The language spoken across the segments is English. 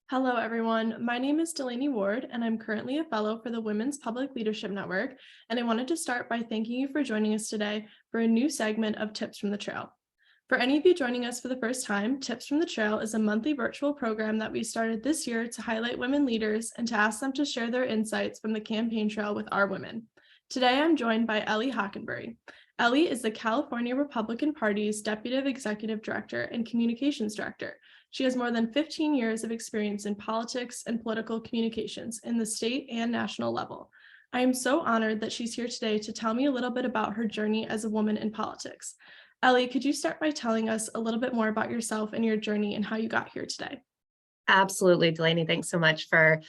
Hello, everyone. My name is Delaney Ward, and I'm currently a fellow for the Women's Public Leadership Network. And I wanted to start by thanking you for joining us today for a new segment of Tips from the Trail. For any of you joining us for the first time, Tips from the Trail is a monthly virtual program that we started this year to highlight women leaders and to ask them to share their insights from the campaign trail with our women. Today, I'm joined by Ellie Hockenbury. Ellie is the California Republican Party's Deputy Executive Director and Communications Director. She has more than 15 years of experience in politics and political communications in the state and national level. I am so honored that she's here today to tell me a little bit about her journey as a woman in politics. Ellie, could you start by telling us a little bit more about yourself and your journey and how you got here today? Absolutely, Delaney. Thanks so much for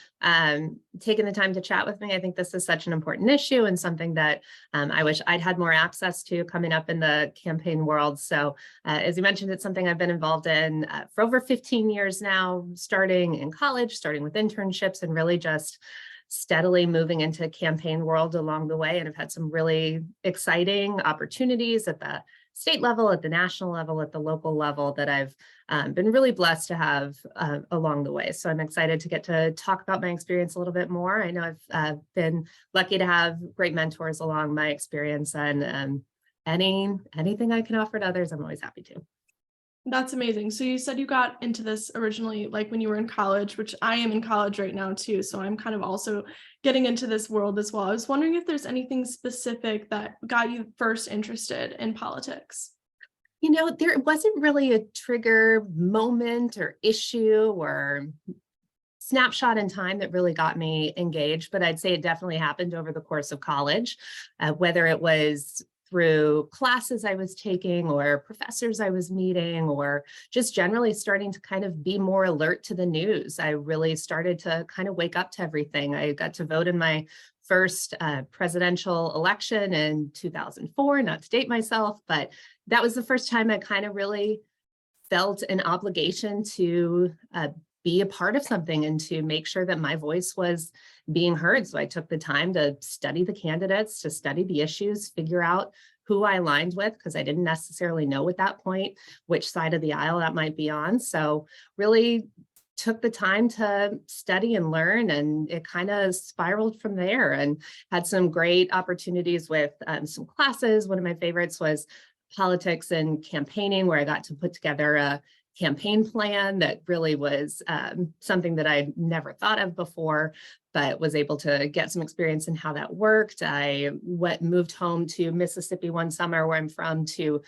taking the time to chat with me. I think this is such an important issue and something that I wish I'd had more access to coming up in the campaign world. So as you mentioned, it's something I've been involved in for over 15 years now, starting in college, starting with internships, and really just steadily moving into campaign world along the way. And I've had some really exciting opportunities at the state level, at the national level, at the local level that I've been really blessed to have along the way. So I'm excited to get to talk about my experience a little bit more. I know I've been lucky to have great mentors along my experience, and anything I can offer to others, I'm always happy to. That's amazing. So you said you got into this originally like when you were in college, which I am in college right now too. So I'm kind of also getting into this world as well. I was wondering if there's anything specific that got you first interested in politics. There wasn't really a trigger moment or issue or snapshot in time that really got me engaged, but I'd say it definitely happened over the course of college, whether it was through classes I was taking or professors I was meeting, or just generally starting to kind of be more alert to the news. I really started to kind of wake up to everything. I got to vote in my first presidential election in 2004, not to date myself, but that was the first time I kind of really felt an obligation to be a part of something and to make sure that my voice was being heard. So I took the time to study the candidates, to study the issues, figure out who I aligned with, because I didn't necessarily know at that point which side of the aisle that might be on. So really took the time to study and learn, and it kind of spiraled from there, and had some great opportunities with some classes. One of my favorites was politics and campaigning, where I got to put together a campaign plan that really was something that I'd never thought of before, but was able to get some experience in how that worked. I moved home to Mississippi one summer, where I'm from, to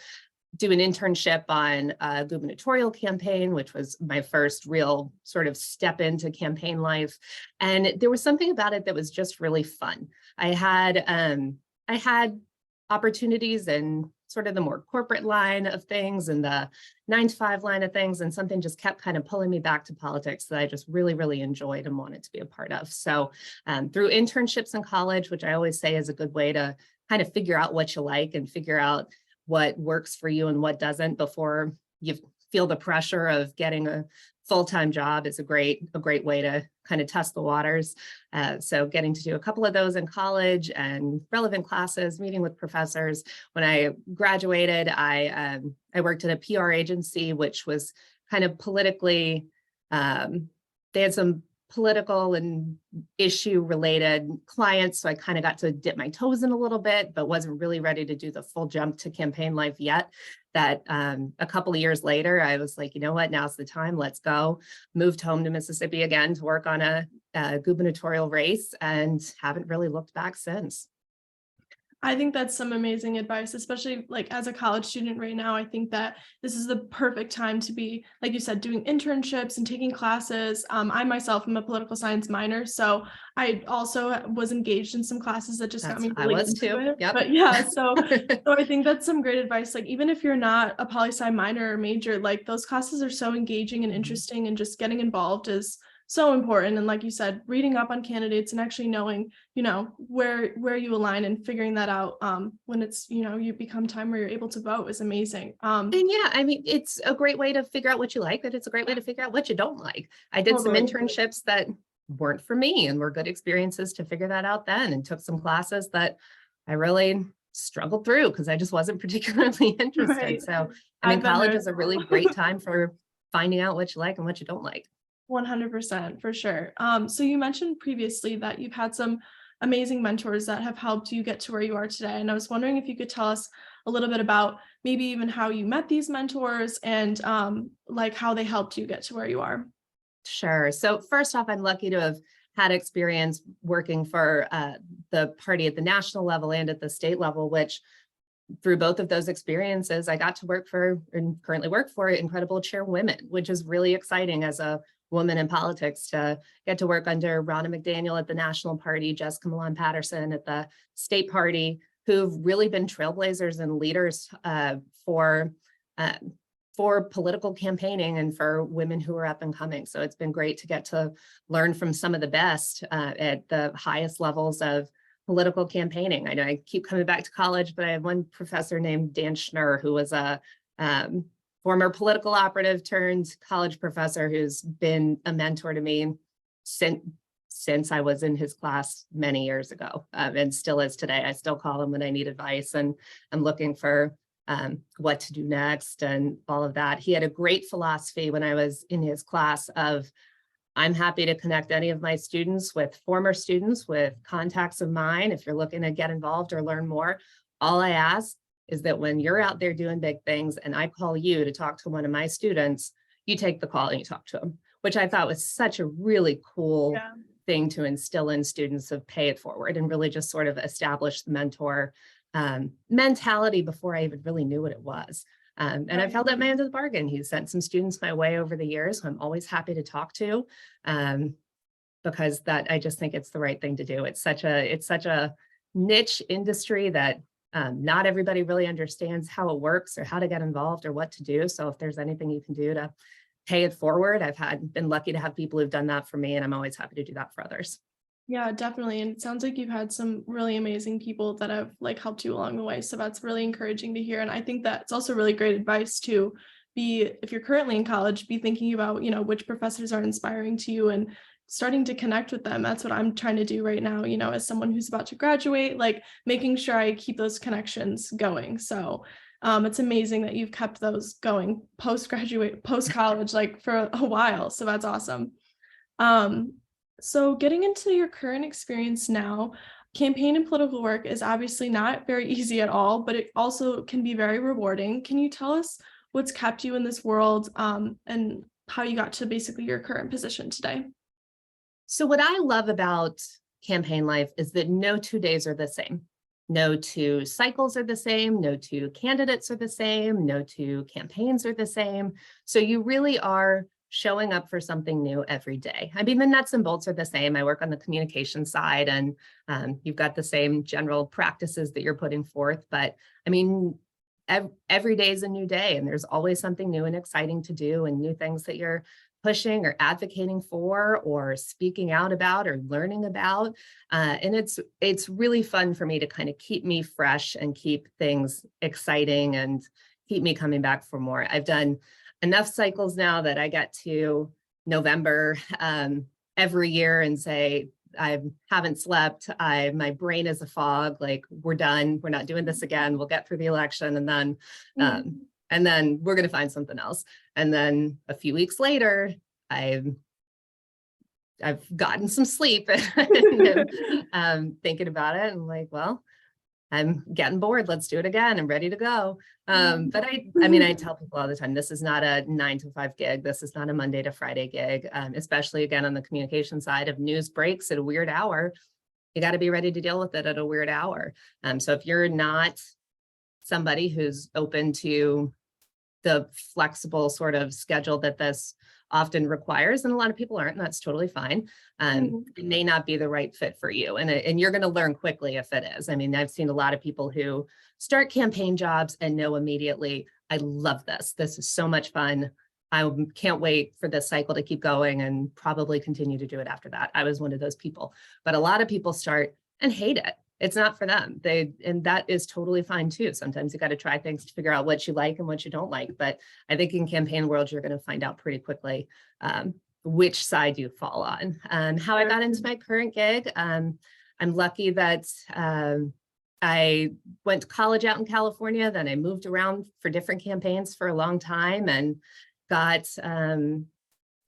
do an internship on a gubernatorial campaign, which was my first real sort of step into campaign life. And there was something about it that was just really fun. I had opportunities in sort of the more corporate line of things and the 9-to-5 line of things, and something just kept kind of pulling me back to politics that I just really, really enjoyed and wanted to be a part of. So through internships in college, which I always say is a good way to kind of figure out what you like and figure out what works for you and what doesn't before you feel the pressure of getting a full-time job, is a great way to kind of test the waters. So getting to do a couple of those in college and relevant classes, meeting with professors. When I graduated, I worked at a PR agency, which was kind of politically, they had some political and issue related clients. So I kind of got to dip my toes in a little bit, but wasn't really ready to do the full jump to campaign life yet. That a couple of years later, I was like, you know what, now's the time, let's go. Moved home to Mississippi again to work on a gubernatorial race, and haven't really looked back since. I think that's some amazing advice, especially like as a college student right now. I think that this is the perfect time to be, like you said, doing internships and taking classes. I myself am a political science minor, so I also was engaged in some classes that just got me I really was into too. it. Yep. But yeah, so I think that's some great advice. Like even if you're not a poli-sci minor or major, like those classes are so engaging and interesting, and just getting involved is so important. And like you said, reading up on candidates and actually knowing, where you align and figuring that out when it's, you become time where you're able to vote is amazing. And yeah, I mean, it's a great way to figure out what you like, but it's a great way to figure out what you don't like. I did some Totally. internships that weren't for me and were good experiences to figure that out then, and took some classes that I really struggled through because I just wasn't particularly interested. Right. So, I I've mean, been college there is as a really well. great time for finding out what you like and what you don't like. 100% for sure. So you mentioned previously that you've had some amazing mentors that have helped you get to where you are today. And I was wondering if you could tell us a little bit about maybe even how you met these mentors and like how they helped you get to where you are. Sure. So first off, I'm lucky to have had experience working for the party at the national level and at the state level, which through both of those experiences, I got to work for and currently work for incredible chairwomen, which is really exciting as a woman in politics to get to work under Ronna McDaniel at the national party, Jessica Milan Patterson at the state party, who've really been trailblazers and leaders for political campaigning and for women who are up and coming. So it's been great to get to learn from some of the best at the highest levels of political campaigning. I know I keep coming back to college, but I had one professor named Dan Schnurr, who was a former political operative turned college professor who's been a mentor to me since I was in his class many years ago, and still is today. I still call him when I need advice and I'm looking for what to do next and all of that. He had a great philosophy when I was in his class of, I'm happy to connect any of my students with former students with contacts of mine. If you're looking to get involved or learn more, all I ask is that when you're out there doing big things and I call you to talk to one of my students, you take the call and you talk to them, which I thought was such a really cool thing to instill in students of pay it forward and really just sort of establish the mentor mentality before I even really knew what it was. And I've held up my end of the bargain. He's sent some students my way over the years who I'm always happy to talk to because that I just think it's the right thing to do. It's such a niche industry that not everybody really understands how it works or how to get involved or what to do. So if there's anything you can do to pay it forward, been lucky to have people who've done that for me, and I'm always happy to do that for others. Yeah, definitely. And it sounds like you've had some really amazing people that have like helped you along the way. So that's really encouraging to hear. And I think that it's also really great advice to be, if you're currently in college, be thinking about, which professors are inspiring to you and starting to connect with them. That's what I'm trying to do right now, as someone who's about to graduate, like making sure I keep those connections going. So it's amazing that you've kept those going post-college, like for a while. So that's awesome. So getting into your current experience now, campaign and political work is obviously not very easy at all, but it also can be very rewarding. Can you tell us what's kept you in this world and how you got to basically your current position today? So what I love about campaign life is that no 2 days are the same. No 2 cycles are the same. No 2 candidates are the same. No 2 campaigns are the same. So you really are showing up for something new every day. I mean, the nuts and bolts are the same. I work on the communication side and you've got the same general practices that you're putting forth. But I mean, every day is a new day and there's always something new and exciting to do and new things that you're pushing or advocating for or speaking out about or learning about. And it's really fun for me to kind of keep me fresh and keep things exciting and keep me coming back for more. I've done enough cycles now that I get to November every year and say, I haven't slept. My brain is a fog. Like we're done. We're not doing this again. We'll get through the election and then we're going to find something else. And then a few weeks later, I've gotten some sleep and thinking about it. And like, well, I'm getting bored. Let's do it again. I'm ready to go. But I tell people all the time, this is not a 9 to 5 gig. This is not a Monday to Friday gig, especially again, on the communication side. If news breaks at a weird hour, you got to be ready to deal with it at a weird hour. So if you're not somebody who's open to the flexible sort of schedule that this often requires, and a lot of people aren't, and that's totally fine. It may not be the right fit for you. And you're going to learn quickly if it is. I mean, I've seen a lot of people who start campaign jobs and know immediately, I love this. This is so much fun. I can't wait for this cycle to keep going and probably continue to do it after that. I was one of those people, but a lot of people start and hate it. It's not for them. And that is totally fine too. Sometimes you got to try things to figure out what you like and what you don't like. But I think in campaign world, you're going to find out pretty quickly which side you fall on. How I got into my current gig, I'm lucky that I went to college out in California. Then I moved around for different campaigns for a long time and got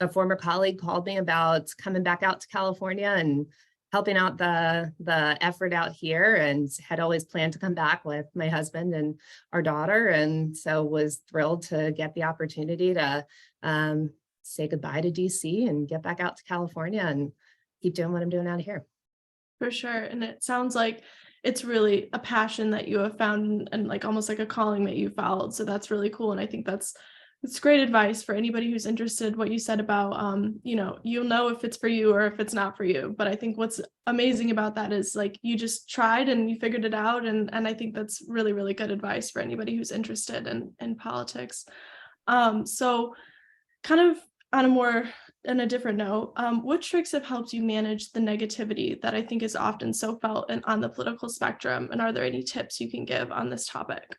a former colleague called me about coming back out to California and helping out the effort out here, and had always planned to come back with my husband and our daughter. And so was thrilled to get the opportunity to say goodbye to DC and get back out to California and keep doing what I'm doing out here. For sure. And it sounds like it's really a passion that you have found, and like almost like a calling that you followed. So that's really cool. And I think it's great advice for anybody who's interested. What you said about, you'll know if it's for you or if it's not for you. But I think what's amazing about that is like you just tried and you figured it out. And I think that's really, really good advice for anybody who's interested in politics. So kind of on a different note, what tricks have helped you manage the negativity that I think is often so felt and on the political spectrum? And are there any tips you can give on this topic?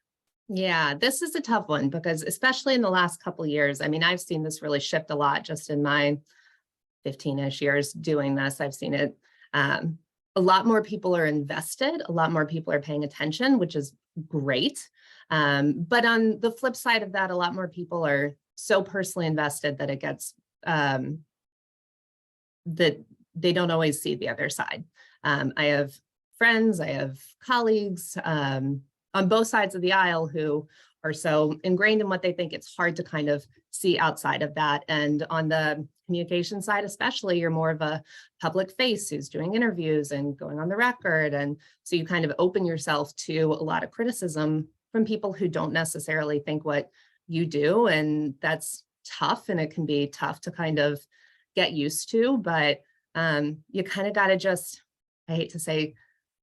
Yeah, this is a tough one because especially in the last couple of years, I mean, I've seen this really shift a lot just in my 15-ish years doing this. I've seen it. A lot more people are invested. A lot more people are paying attention, which is great. But on the flip side of that, a lot more people are so personally invested that it gets that they don't always see the other side. I have friends, I have colleagues on both sides of the aisle who are so ingrained in what they think it's hard to kind of see outside of that. And on the communication side, especially, you're more of a public face who's doing interviews and going on the record. And so you kind of open yourself to a lot of criticism from people who don't necessarily think what you do. And that's tough. And it can be tough to kind of get used to, but you kind of got to just, I hate to say,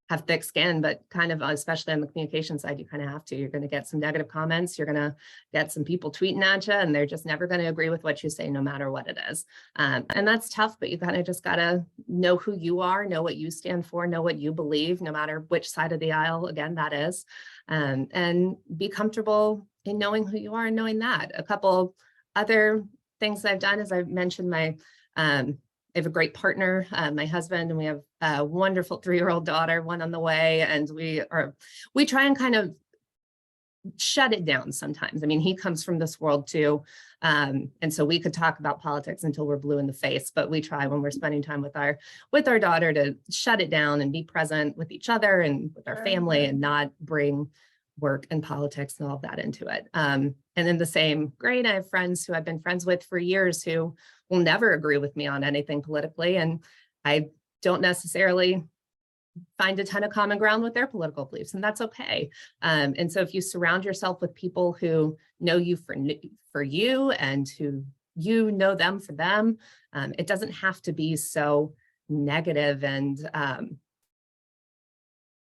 have thick skin, but kind of, especially on the communication side, you kind of have to. You're going to get some negative comments. You're going to get some people tweeting at you, and they're just never going to agree with what you say, no matter what it is. And that's tough, but you kind of just got to know who you are, know what you stand for, know what you believe, no matter which side of the aisle, again, that is, and be comfortable in knowing who you are and knowing that. A couple other things I've done, as I've mentioned, I have a great partner, my husband, and we have a wonderful 3-year-old daughter, one on the way. And we try and kind of shut it down sometimes. I mean, he comes from this world too. And so we could talk about politics until we're blue in the face, but we try when we're spending time with our daughter to shut it down and be present with each other and with our family and not bring work and politics and all of that into it. And in the same grade, I have friends who I've been friends with for years who will never agree with me on anything politically. And I don't necessarily find a ton of common ground with their political beliefs, and that's okay. And so if you surround yourself with people who know you for you and who you know them for them, it doesn't have to be so negative and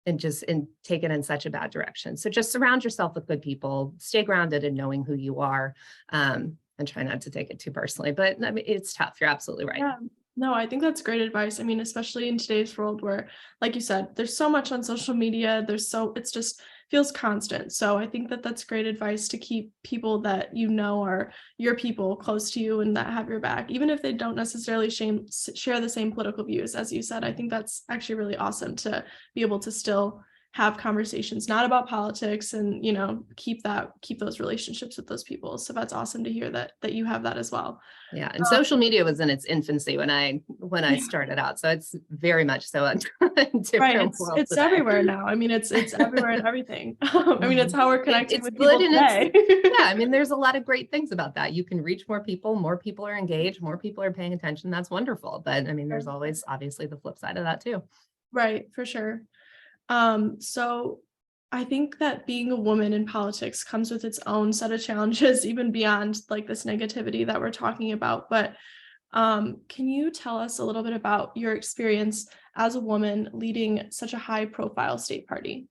take it in such a bad direction. So just surround yourself with good people, stay grounded in knowing who you are, and try not to take it too personally. But I mean, it's tough. You're absolutely right. Yeah. No, I think that's great advice. I mean, especially in today's world where, like you said, there's so much on social media. It's just feels constant. So I think that's great advice to keep people that you know are your people close to you and that have your back, even if they don't necessarily share the same political views. As you said, I think that's actually really awesome to be able to still have conversations not about politics and keep those relationships with those people. So that's awesome to hear that you have that as well. Yeah, and social media was in its infancy when I started out, so it's very much so a different right. world It's today. Everywhere now. I mean, it's everywhere and everything. I mean, it's how we're connecting with good people and today. yeah, I mean, there's a lot of great things about that. You can reach more people are engaged, more people are paying attention. That's wonderful. But I mean, there's always obviously the flip side of that too. Right, for sure. So I think that being a woman in politics comes with its own set of challenges, even beyond like this negativity that we're talking about. But can you tell us a little bit about your experience as a woman leading such a high profile state party?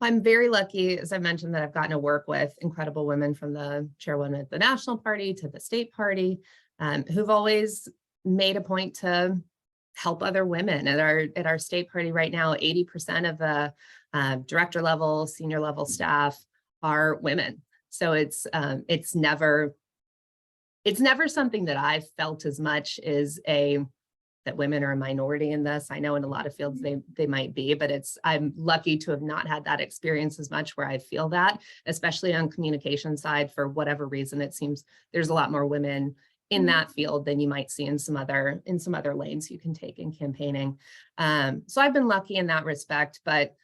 I'm very lucky, as I mentioned, that I've gotten to work with incredible women from the chairwoman at the national party to the state party, who've always made a point to help other women. At our state party right now, 80% of the director level, senior level staff are women. So it's never something that I've felt as much as that women are a minority in this. I know in a lot of fields they might be, but I'm lucky to have not had that experience as much where I feel that, especially on communication side. For whatever reason, it seems there's a lot more women in Mhm. that field than you might see in some other lanes you can take in campaigning. So I've been lucky in that respect, but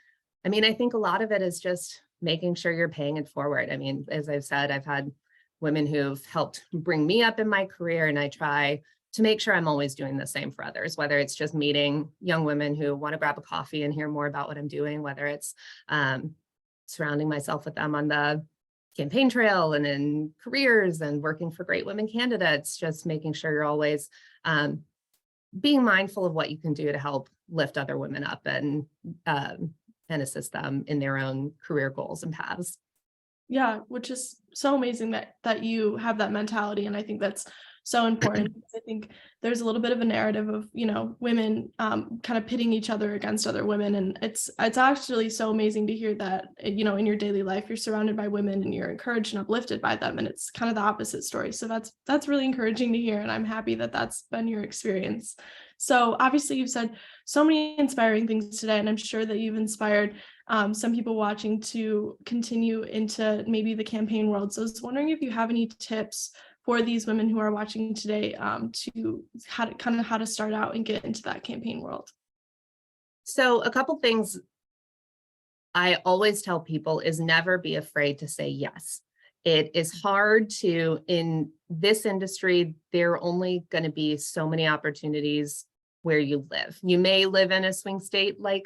I mean, I think a lot of it is just making sure you're paying it forward. I mean, as I've said, I've had women who've helped bring me up in my career, and I try to make sure I'm always doing the same for others, whether it's just meeting young women who want to grab a coffee and hear more about what I'm doing, whether it's surrounding myself with them on the campaign trail and in careers and working for great women candidates, just making sure you're always being mindful of what you can do to help lift other women up and assist them in their own career goals and paths. Yeah, which is so amazing that you have that mentality, and I think that's so important because I think there's a little bit of a narrative of, women kind of pitting each other against other women, and it's actually so amazing to hear that, in your daily life you're surrounded by women and you're encouraged and uplifted by them, and it's kind of the opposite story. So that's really encouraging to hear, and I'm happy that that's been your experience. So obviously you've said so many inspiring things today, and I'm sure that you've inspired some people watching to continue into maybe the campaign world. So I was wondering if you have any tips for these women who are watching today to how to start out and get into that campaign world. So a couple things I always tell people is never be afraid to say yes. It is hard in this industry, there are only going to be so many opportunities where you live. You may live in a swing state like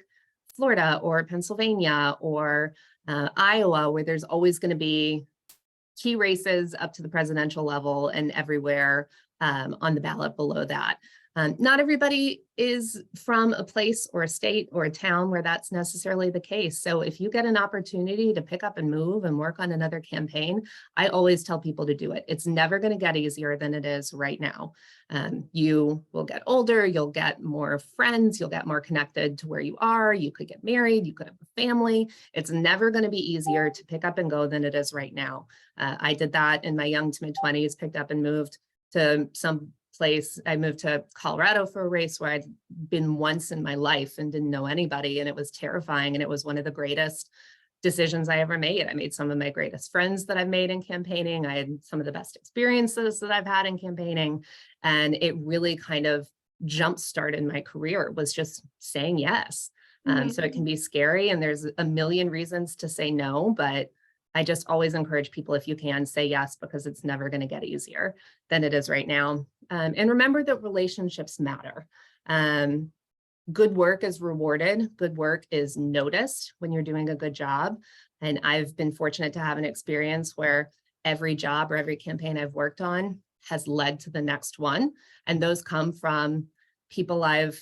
Florida or Pennsylvania or Iowa, where there's always going to be key races up to the presidential level and everywhere on the ballot below that. Not everybody is from a place or a state or a town where that's necessarily the case. So if you get an opportunity to pick up and move and work on another campaign, I always tell people to do it. It's never going to get easier than it is right now. You will get older, you'll get more friends, you'll get more connected to where you are, you could get married, you could have a family. It's never going to be easier to pick up and go than it is right now. I did that in my young to mid 20s, picked up and moved to some place. I moved to Colorado for a race where I'd been once in my life and didn't know anybody. And it was terrifying. And it was one of the greatest decisions I ever made. I made some of my greatest friends that I've made in campaigning. I had some of the best experiences that I've had in campaigning. And it really kind of jump-started my career, was just saying yes. So it can be scary and there's a million reasons to say no, but I just always encourage people, if you can, say yes, because it's never going to get easier than it is right now. And remember that relationships matter. Good work is rewarded. Good work is noticed when you're doing a good job. And I've been fortunate to have an experience where every job or every campaign I've worked on has led to the next one. And those come from people I've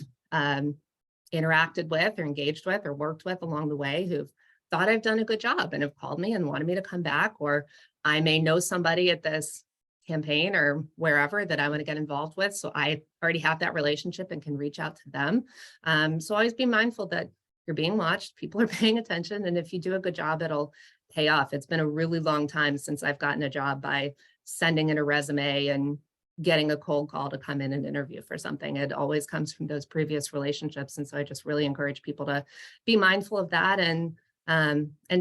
interacted with or engaged with or worked with along the way who've thought I've done a good job and have called me and wanted me to come back, or I may know somebody at this campaign or wherever that I want to get involved with. So I already have that relationship and can reach out to them. So always be mindful that you're being watched, people are paying attention, and if you do a good job, it'll pay off. It's been a really long time since I've gotten a job by sending in a resume and getting a cold call to come in and interview for something. It always comes from those previous relationships. And so I just really encourage people to be mindful of that and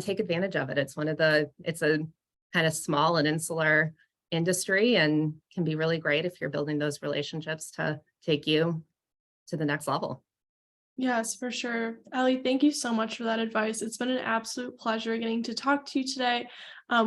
take advantage of it. It's a kind of small and insular industry and can be really great if you're building those relationships to take you to the next level. Yes, for sure. Ellie, thank you so much for that advice. It's been an absolute pleasure getting to talk to you today.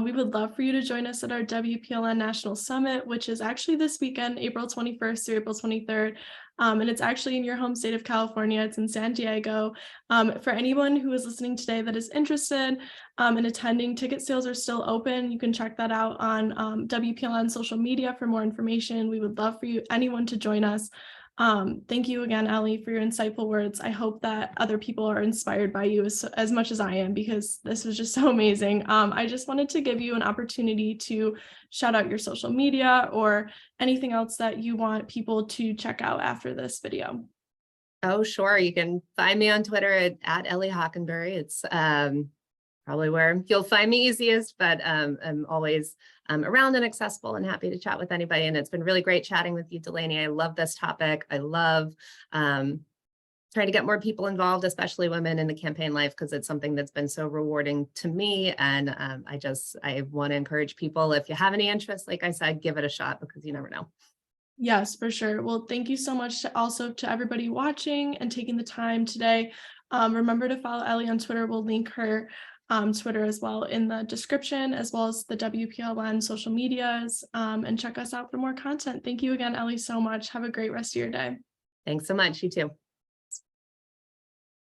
We would love for you to join us at our WPLN National Summit, which is actually this weekend, April 21st through April 23rd. And it's actually in your home state of California. It's in San Diego. For anyone who is listening today that is interested in attending, ticket sales are still open. You can check that out on WPLN social media for more information. We would love for anyone to join us. Thank you again, Ellie, for your insightful words. I hope that other people are inspired by you as much as I am, because this was just so amazing. I just wanted to give you an opportunity to shout out your social media or anything else that you want people to check out after this video. Oh, sure. You can find me on Twitter at Ellie Hockenbury. It's probably where you'll find me easiest, but I'm always around and accessible and happy to chat with anybody. And it's been really great chatting with you, Delaney. I love this topic. I love trying to get more people involved, especially women in the campaign life, because it's something that's been so rewarding to me. And I want to encourage people, if you have any interest, like I said, give it a shot, because you never know. Yes, for sure. Well, thank you so much to everybody watching and taking the time today. Remember to follow Ellie on Twitter. We'll link her Twitter as well in the description, as well as the WPLN social medias, and check us out for more content. Thank you again, Ellie, so much. Have a great rest of your day. Thanks so much. You too.